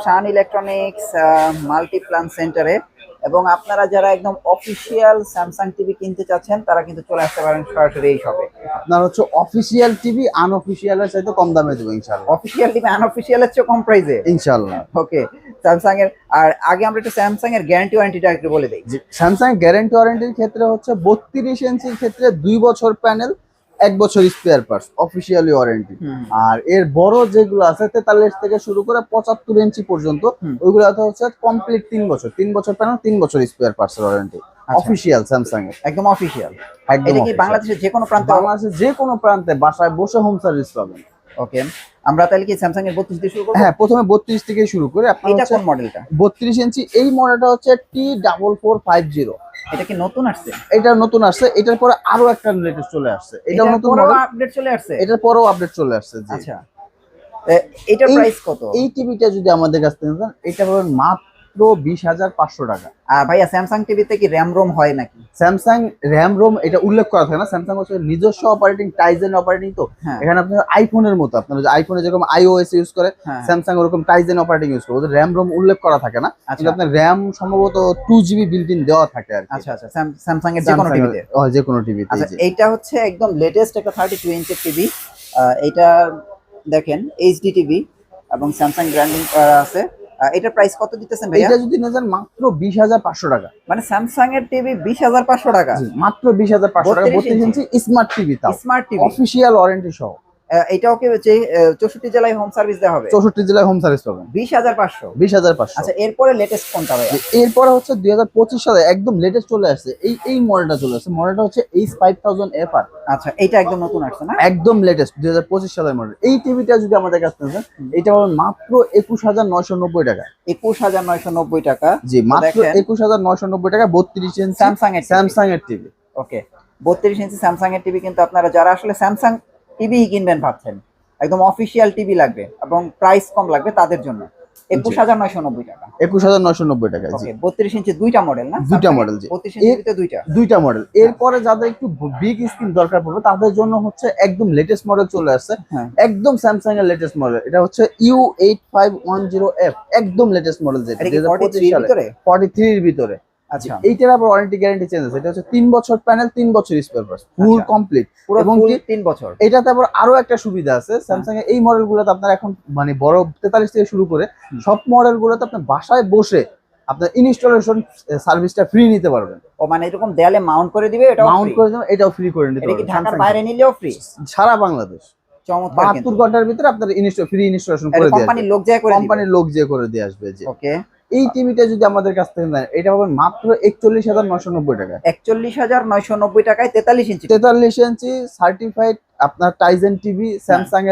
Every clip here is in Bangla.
শান ইলেকট্রনিক্স মাল্টিপ্লান সেন্টারে। এবং আপনারা যারা একদম অফিসিয়াল স্যামসাং টিভি কিনতে চাচ্ছেন তারা কিন্তু চলে আসতে পারেন সরাসরি এই শপে। আপনার হচ্ছে অফিসিয়াল টিভি আনঅফিসিয়ালের চাইতে কম দামে দেবো ইনশাআল্লাহ। অফিসিয়াল টিভি আনঅফিসিয়ালের চেয়ে কম প্রাইসে ইনশাআল্লাহ। ওকে। স্যামসাং এর আর আগে আমরা একটু স্যামসাং এর গ্যারান্টি ওয়ারেন্টিটা একটু বলে দেই। স্যামসাং গ্যারান্টি ওয়ারেন্টির ক্ষেত্রে হচ্ছে 32 ইঞ্চির ক্ষেত্রে 2 বছর প্যানেল, 1 বছর স্পেয়ার পার্টস অফিসিয়ালি ওয়ারেন্টি। আর এর বড় যেগুলো আছে 43 থেকে শুরু করে 75 ইঞ্চি পর্যন্ত ওইগুলোতে হচ্ছে কমপ্লিট 3 বছর, 3 বছর প্যানেল, 3 বছর spare parts warranty official Samsung এর। একদম অফিসিয়াল। একদম এটা কি বাংলাদেশের যে কোনো প্রান্তে? বাংলাদেশের যে কোনো প্রান্তে বাসায় বসে হোম সার্ভিস পাবেন। ওকে, আমরা তাহলে কি স্যামসাং এর 32 দিয়ে শুরু করব? হ্যাঁ, প্রথমে 32 থেকে শুরু করে আপনার এটা কোন মডেলটা? 32 ইঞ্চি এই মডেলটা হচ্ছে T4450। এটা কি নতুন আসছে? এটা নতুন আসছে, এটার পরে আরো একটা লেটেস্ট চলে আসছে। এটা নতুন মডেল, আপডেট চলে আসছে। এটার পরেও আপডেট চলে আসছে। জি আচ্ছা, এটার প্রাইস কত? এই টিভিটা যদি আমাদের কাছ থেকে নেন এটা পাবেন মাত্র 20,500 টাকা। আর ভাইয়া স্যামসাং টিভিতে কি র‍্যাম রোম হয় নাকি? স্যামসাং র‍্যাম রোম এটা উল্লেখ করা থাকে না। স্যামসাং হচ্ছে নিজস্ব অপারেটিং টাইজেন অপারেটিং। তো এখানে আপনার আইফোনের মতো, আপনার যে আইফোনে যেরকম আইওএস ইউজ করে স্যামসাং ওরকম টাইজেন অপারেটিং ইউজ করে। ওদের র‍্যাম রোম উল্লেখ করা থাকে না, কিন্তু আপনার র‍্যাম সম্ভবত 2GB বিল্ট ইন দেওয়া থাকে আর কি। আচ্ছা আচ্ছা, স্যামসাং এর যে কোনো টিভিতে? যে কোনো টিভিতে। আচ্ছা, এইটা হচ্ছে একদম লেটেস্ট একটা 32 ইঞ্চের টিভি। এটা দেখেন এইচডি টিভি এবং স্যামসাং ব্র্যান্ডিং করা আছে। এটার প্রাইস কত দিতেছেন ভাইয়া? এটা যদি নেন মাত্র 20,500 টাকা। মানে স্যামসাং এর টিভি 20,500 টাকা? মাত্র 20,500 টাকা। 32 ইঞ্চি স্মার্ট টিভি, তাও স্মার্ট টিভি অফিশিয়াল ওয়ারেন্টি সহ। এটাও কি 64 জেলায় হোম সার্ভিস দেওয়া হবে? 64 জেলায় হোম সার্ভিস পাবেন। 20,500? 20,500। আচ্ছা, এরপরে লেটেস্ট কোনটা ভাইয়া? এরপরে হচ্ছে 2025 সালে একদম লেটেস্ট চলে আসছে এই মডেলটা চলে আসছে। মডেলটা হচ্ছে H5000FR। আচ্ছা, এটা একদম নতুন আসছে না? একদম লেটেস্ট 2025 সালের মডেল। এই টিভিটা যদি আমাদের কাছে নেন এটা পাবেন মাত্র 21,990 টাকা। 21,990 টাকা? জি, মাত্র 21,990 টাকা। 32 ইঞ্চি স্যামসাং এর টিভি। ওকে, 32 ইঞ্চি স্যামসাং এর টিভি কিন্তু আপনারা যারা আসলে স্যামসাং টিভি কিনবেন ভাবছেন, একদম অফিসিয়াল টিভি লাগবে এবং প্রাইস কম লাগবে তাদের জন্য 21,990 টাকা। 21,990 টাকা। জি, 32 ইঞ্চি দুইটা মডেল না? দুইটা মডেল। জি, 32 ইঞ্চিতে দুইটা মডেল। এরপরে যাদের একটু বিগ স্ক্রিন দরকার পড়বে তাদের জন্য হচ্ছে একদম লেটেস্ট মডেল চলে আসছে। একদম স্যামসাং এর লেটেস্ট মডেল। এটা হচ্ছে U8510F, একদম লেটেস্ট মডেল, যেটা 2025 সালে 43 এর ভিতরে। আচ্ছা, এইটার আবার ওয়ারেন্টি গ্যারান্টি চেঞ্জ আছে। এটা হচ্ছে 3 বছর প্যানেল, 3 বছর স্পেয়ার পার্টস, ফুল কমপ্লিট এবং 3 বছর। এটাতে আবার আরো একটা সুবিধা আছে। স্যামসাং এর এই মডেলগুলোতে আপনারা এখন মানে বড় 43 থেকে শুরু করে সব মডেলগুলোতে আপনি বাসায় বসে আপনার ইনস্টলেশন সার্ভিসটা ফ্রি নিতে পারবেন। ও মানে এরকম দেয়ালে মাউন্ট করে দিবে, এটা মাউন্ট করে দেবেন, এটাও ফ্রি করে নিতে পারবেন। এটা কি পারবেন। ঢাকার বাইরে নিলেও ফ্রি? সারা বাংলাদেশ। চমৎকার। 72 ঘন্টার ভিতরে আপনার ফ্রি ইনস্টলেশন করে দেবে। কোম্পানির লোক যায় করে দিয়ে আসবে। জি, ওকে। এই টিভিটা যদি আমাদের কাছ থেকে নেন এটা পাবেন মাত্র 41,990 টাকা। 41,990 টাকায় 43 ইঞ্চি সার্টিফাইড আপনার টাইজেন টিভি, স্যামসাং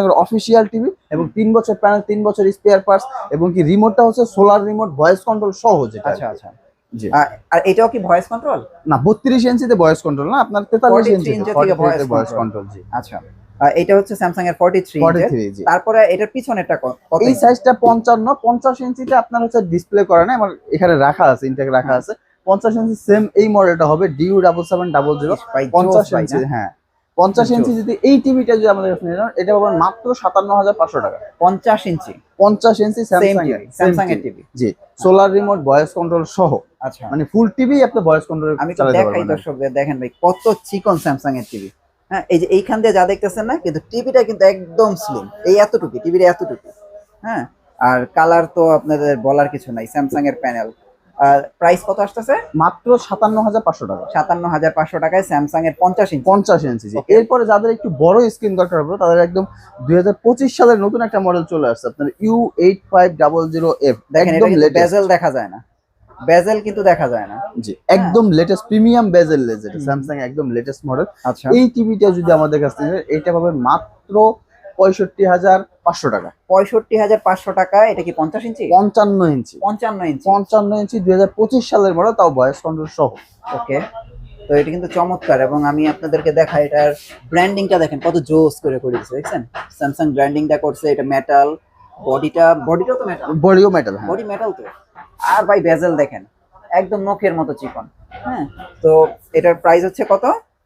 এর অফিসিয়াল টিভি এবং 3 বছর প্যানেল, 3 বছর স্পেয়ার পার্টস এবং কি রিমোটটা হচ্ছে সোলার রিমোট, ভয়েস কন্ট্রোল সহ যেটা। আচ্ছা আচ্ছা। জি, আর এটাও কি ভয়েস কন্ট্রোল? না, 32 ইঞ্চিতে ভয়েস কন্ট্রোল না, আপনার 43 ইঞ্চি থেকে ভয়েস কন্ট্রোল। জি, আচ্ছা। এটা হচ্ছে স্যামসাং এর 43 ইঞ্চি। তারপরে এটার পিছনেরটা কত? এই সাইজটা 50 ইঞ্চিতে আপনার হচ্ছে ডিসপ্লে করা না, আমার এখানে রাখা আছে, ইনটেক রাখা আছে। 50 ইঞ্চি সেম এই মডেলটা হবে DU7700। 50 ইঞ্চি, হ্যাঁ 50 ইঞ্চি যদি এই টিভিটা যদি আমাদের কাছে নেন এটা পাবেন মাত্র 57,500 টাকা। 50 ইঞ্চি স্যামসাং এর টিভি। জি, সোলার রিমোট, ভয়েস কন্ট্রোল সহ। আচ্ছা, মানে ফুল টিভি আপনি ভয়েস কন্ট্রোল আমি তো দেখাই দর্শকদের, দেখেন ভাই কত চিকন স্যামসাং এর টিভি। হ্যাঁ, এই যে এইখান দিয়ে যা দেখতেছেন না, কিন্তু টিভিটা কিন্তু একদম স্লিম, এই এতটুকু টিভির এতটুকু। হ্যাঁ, আর কালার তো আপনাদের বলার কিছু নাই। স্যামসাং এর প্যানেল প্রাইস কত আসতেছে? মাত্র 57,500 টাকা। 57,500 টাকায় স্যামসাং এর 50 ইঞ্চি। এরপরে যাদের একটু বড় স্ক্রিন দরকার হবে তাদের একদম 2025 সালের নতুন একটা মডেল চলে আসছে, আপনার U8500F। একদম বেজেল দেখা যায় না, বেজেল কিন্তু দেখা যায় না। জি, একদম লেটেস্ট প্রিমিয়াম বেজেল লেজ, এটা স্যামসাং একদম লেটেস্ট মডেল। আচ্ছা, এই টিভিটা যদি আমাদের কাছ থেকে এটা পাবেন মাত্র 65,500 টাকা। 65,500 টাকা। এটা কি 50 ইঞ্চি? 55 ইঞ্চি। 55 ইঞ্চি 2025 সালের মডেল, তাও ভয়েস কন্ট্রোল সহ। ওকে, তো এটা কিন্তু চমৎকার। এবং আমি আপনাদেরকে দেখাই, এটার ব্র্যান্ডিংটা দেখেন কত জোস করে করেছে, দেখছেন? স্যামসাং ব্র্যান্ডিংটা করছে। এটা মেটাল, বডিটাও তো মেটাল। বডিও মেটাল, হ্যাঁ বডি মেটাল তো। আর ভাই বেজেল দেখেন একদম নখের মতো চিকন। হ্যাঁ, তো এটার প্রাইস হচ্ছে কত?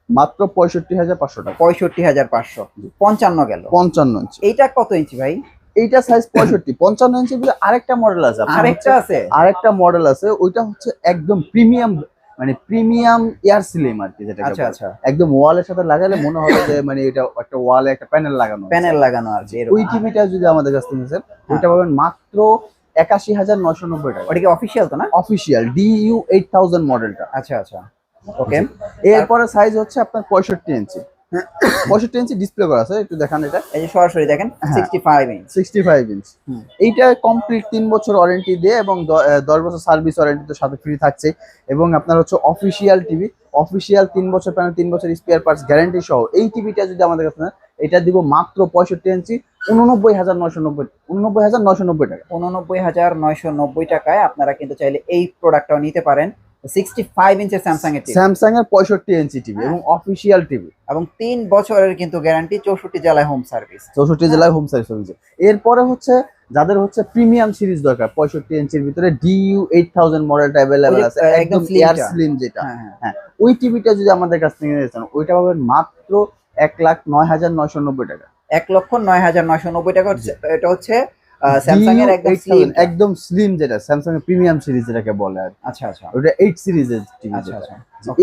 মাত্র 65,500 টাকা। 65,500। 55 গেল। 55 ইঞ্চি। এইটা কত ইঞ্চি ভাই? এইটা সাইজ 65, 55 ইঞ্চির ভিতরে আরেকটা মডেল আছে আপনার আরেকটা আছে? আরেকটা মডেল আছে, ওইটা হচ্ছে একদম প্রিমিয়াম, মানে প্রিমিয়াম এয়ার সিলিং আর কি, যেটা আচ্ছা আচ্ছা, একদম ওয়ালের সাথে লাগালে মনে হবে যে মানে এটা একটা ওয়ালে একটা প্যানেল লাগানো আছে। প্যানেল লাগানো আর কি, ওই টিভিটা যদি আমাদের কাছ থেকে নিছেন ওইটা পাবেন মাত্র 81,990 টাকা। ওটা কি অফিসিয়াল তো না? অফিসিয়াল DU 8000 মডেলটা। আচ্ছা আচ্ছা, ওকে। এরপরে সাইজ হচ্ছে আপনার 65 ইঞ্চি, 65 ইঞ্চি ডিসপ্লে করা আছে, একটু দেখান এটা। এই যে সরাসরি দেখেন, হ্যাঁ। 65 ইঞ্চ। 65 ইঞ্চ। হুম। এইটা কমপ্লিট 3 বছর ওয়ারেন্টি দিয়ে এবং 10 বছর সার্ভিস ওয়ারেন্টি তো সাথে ফ্রি থাকছে। এবং আপনার হচ্ছে অফিসিয়াল টিভি, অফিসিয়াল 3 বছর প্যানেল, 3 বছর স্পেয়ার পার্টস গ্যারান্টি সহ এই টিভিটা যদি আমাদের কাছে নেন, এটা দিব মাত্র 65 ইঞ্চি 89,990 টাকা। 89,990 টাকায় আপনারা কিন্তু চাইলে এই প্রোডাক্টটাও নিতে পারেন। 65 ইঞ্চের স্যামসাং এর টিভি, স্যামসাং এর 65 ইঞ্চি টিভি এবং অফিসিয়াল টিভি এবং 3 বছরের কিন্তু গ্যারান্টি, 64 জেলায় হোম সার্ভিস। 64 জেলায় হোম সার্ভিস হয়েছে। এরপরে হচ্ছে যাদের হচ্ছে প্রিমিয়াম সিরিজ দরকার, 65 ইঞ্চির ভিতরে DU 8000 মডেলটা अवेलेबल আছে, একদম এয়ার স্লিম যেটা। হ্যাঁ, ওই টিভিটা যদি আমাদের কাছ থেকে নিতে চান ওইটা পাবেন মাত্র 1,09,990 টাকা। 1,09,990 টাকা। এটা হচ্ছে স্যামসাং এর একদম স্লিম, একদম স্লিম যেটা স্যামসাং এর প্রিমিয়াম সিরিজ যেটাকে বলে আর। আচ্ছা আচ্ছা, ওটা 8 সিরিজের টিভি। আচ্ছা আচ্ছা।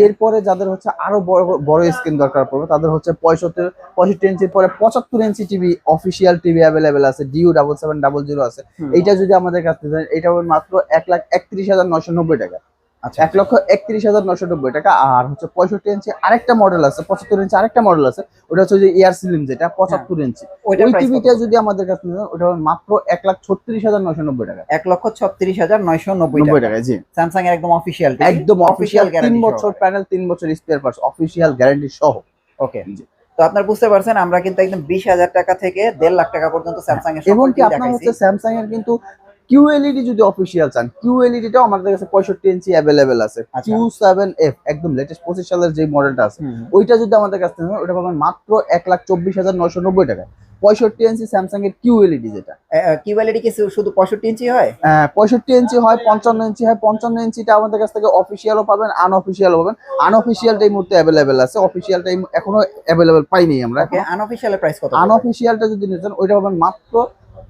এরপরে যাদের হচ্ছে আরো বড় বড় স্ক্রিন দরকার পড়বে তাদের হচ্ছে 65 ইঞ্চির পরে 75 inch TV, official TV available আছে, DU 7700 আছে। এইটা যদি আমাদের কাছ থেকে নেন, এটা হবে মাত্র 1,31,990 টাকা। আচ্ছা, 1,31,990 টাকা। আর হচ্ছে 65 ইঞ্চি আরেকটা মডেল আছে, 75 ইঞ্চি আরেকটা মডেল আছে, ওটা হচ্ছে যে এয়ার সিলিম যেটা 75 ইঞ্চি। ওই টিভিটা যদি আমাদের কাছে নেন ওটা হবে মাত্র 1,36,990 টাকা। 1,36,990 টাকা। জি, স্যামসাং এর একদম অফিসিয়াল, একদম অফিসিয়াল 3 বছর প্যানেল, 3 বছর স্পেয়ার পার্টস, অফিসিয়াল গ্যারান্টি সহ। ওকে। তো আপনারা বুঝতে পারছেন, আমরা কিন্তু একদম 20,000 টাকা থেকে 1.5 লাখ টাকা পর্যন্ত স্যামসাং এর এবং কি আপনার হচ্ছে স্যামসাং এর কিন্তু QLED যদি অফিসিয়াল চান, QLED টাও আমাদের কাছে 65 ইঞ্চি अवेलेबल আছে। Q7F একদম লেটেস্ট 25 সালের যে মডেলটা আছে ওইটা যদি আমাদের কাছে নেন ওটা পাবেন মাত্র 1,24,990 টাকা। 65 ইঞ্চি স্যামসাং এর QLED যেটা। QLED কি শুধু 65 ইঞ্চি হয়? 65 ইঞ্চি হয়, 55 ইঞ্চি হয়। 55 ইঞ্চিটা আমাদের কাছ থেকে অফিসিয়ালও পাবেন, আনঅফিসিয়ালও পাবেন। আনঅফিসিয়ালটা এই মুহূর্তে अवेलेबल আছে, অফিসিয়ালটা এখনো अवेलेबल পাইনি আমরা। ওকে, আনঅফিসিয়াল প্রাইস কত? আনঅফিসিয়ালটা যদি নিতেন ওইটা পাবেন মাত্র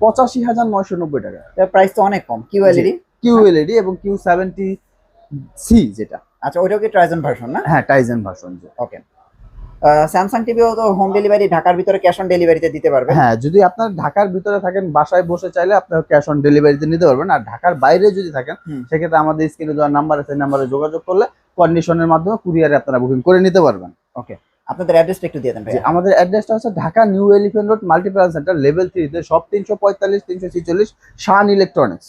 85,990 টাকা। প্রাইস তো অনেক কম। QLED এবং Q70C যেটা। আচ্ছা, ওইটাও কি ট্রাইজন ভার্সন না? হ্যাঁ, টাইজেন ভার্সন। ওকে। স্যামসাং টিভিও তো হোম ডেলিভারি, ঢাকার ভিতরে ক্যাশ অন ডেলিভারিতে দিতে পারবেন। হ্যাঁ, যদি আপনার ঢাকার ভিতরে থাকেন, বাসায় বসে চাইলে আপনার ক্যাশ অন ডেলিভারিতে নিতে পারবেন। আর ঢাকার বাইরে যদি থাকেন সেক্ষেত্রে আমাদের স্ক্রিনে দেওয়া নাম্বার আছে, নাম্বারে যোগাযোগ করলে কন্ডিশনের মাধ্যমে কুরিয়ারে আপনারা বুকিং করে নিতে পারবেন। ওকে, আপনাদের অ্যাড্রেসটা একটু দিয়ে দেন ভাই। আমাদের অ্যাড্রেসটা হচ্ছে Dhaka new elephant road Multiplan centre level 3 তে, শপ 345 346 শান ইলেকট্রনিক্স।